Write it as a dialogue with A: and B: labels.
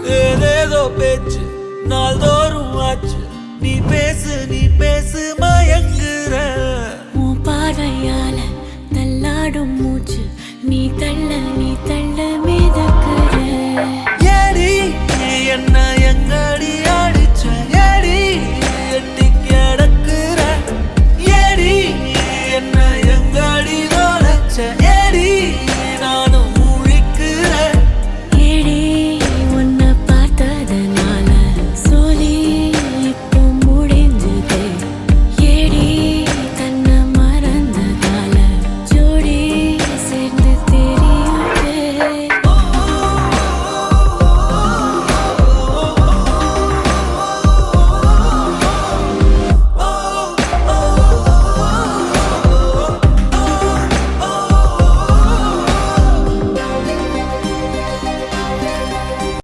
A: ஏதேதோ பேச்சு நாள்தோறும் ஆச்சு. நீ பேசு மயங்குற.
B: உன் பார்வையால தள்ளாடும் மூச்சு. நீ தள்ள